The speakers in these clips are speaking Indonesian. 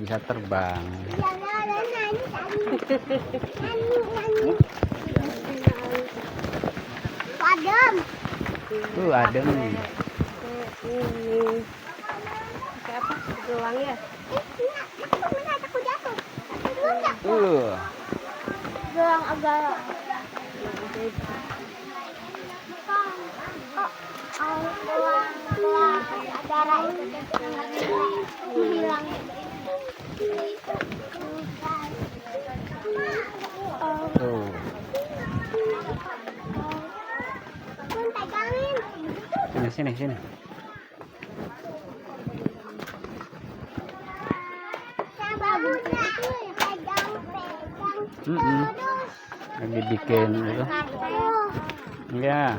bisa terbang. Adem. Adem. Ini kayak apa? Gelang ya? Aku jatuh. Gelang agak. Gelang darah itu bilang. Tuh. Sini. Lagi bikin itu. Ya,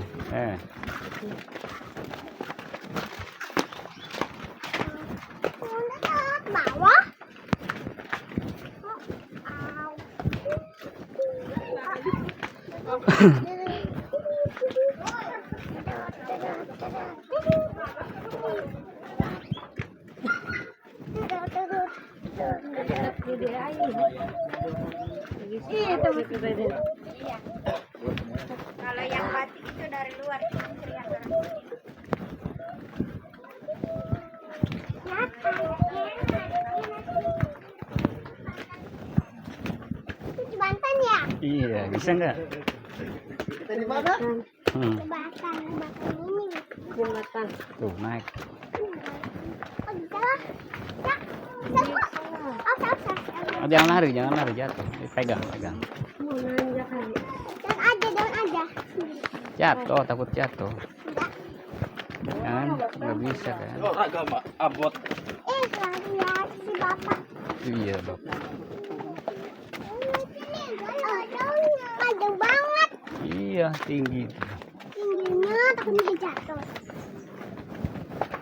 bawah. Kalau yang batik itu dari luar. Itu Banten ya? iya, bisa nggak? Di mana? Jembatan ini. Jembatan. Tuh naik. Oh, bisa lah. Ya, bisa. Oh, jangan lari jatuh. Pegang. Mau nanjak kali. Dan aja. Jatuh, takut jatuh. Kan nggak bisa kan? Agak abot. Lihat si bapak. Iya, Bapak. Panjang banget. Iya, tinggi. Tingginya takutnya jatuh.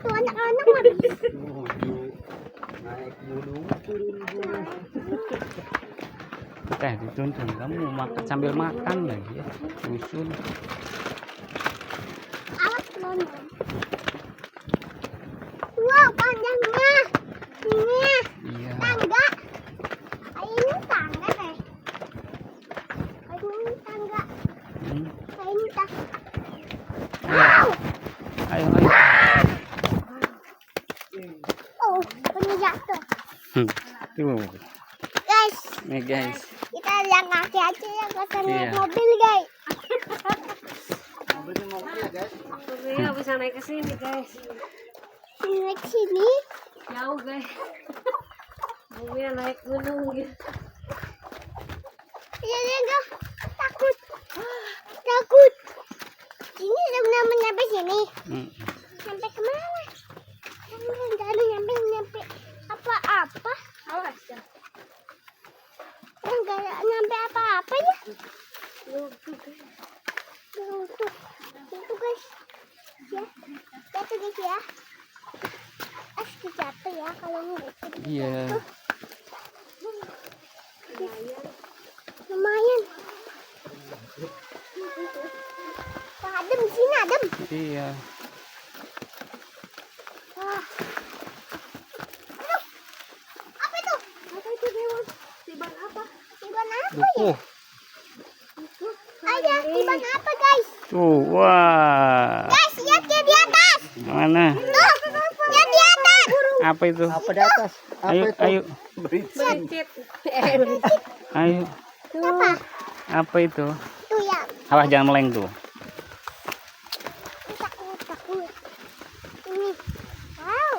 Tuh anak-anak mah. Naik gunung, turun gunung. Dituntun kamu makan sambil makan lagi ya. Susun. Awas london. Wow, panjangnya. Ini Iya. tangga. Ini tangga deh. Ini tangga. Ini tangga. Wow. Ayo. Oh, punya jatuh. Tuh, Guys, nih guys. kita yang kaki aja yang kesana Iya. mobil, guys. Mobilnya mau ya guys. Mobilnya bisa naik ke sini, guys. Naik sini. Jauh, guys. Mobilnya naik gunung gitu. Iya, enggak. Takut. Ini udah nyampe sini. Sampai kemana? Jangan nyampe apa-apa. Awas ya. Enggak nyampe apa-apa ya. Tuh, Itu guys. Ya. Jatuh guys ya. Asli jatuh ya kalau nggak. Iya. Lumayan. Adem di sini adem. Iya. Wah. Aduh. Apa itu? apa itu Dewan? Tiban apa? Tiban apa ya? Dukuh. Ada tiban apa guys? Tuh, wah. Guys, lihat dia di atas. Mana? Tuh, lihat di atas. Apa itu? Apa di atas? Apa Ayo, itu? ayo. Bericit. Ayo. Apa? Apa itu? Tuh ya. Awas jangan meleng tuh. Takut. Ini. Wow.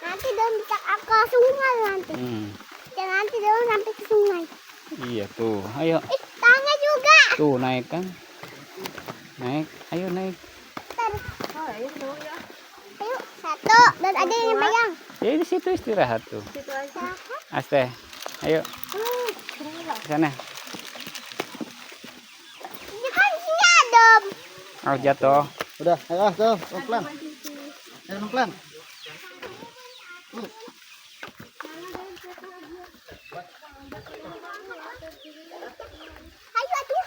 Nanti Don bisa ke sungai nanti. Dan nanti Don sampai ke sungai. Iya tuh. Ayo. Tangga juga. Tuh naik kan? Naik. Ayo naik. Oh, ini dong ya. Ayo, satu. Dan ada yang pegang. Ya di situ istirahat tuh. Situ aja. Aste. Ayo. Ke sana. Ini kan sini adem. Oh jatuh. Udah, ayo tuh, pelan. Ayo pelan. Ayo aduh.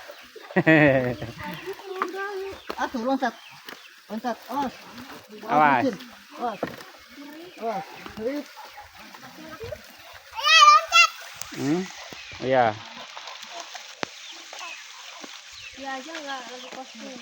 Tuh loncat. Awas. Awas. Awas. Awas. Ayo. Iya. Dia aja nggak lagi kostum.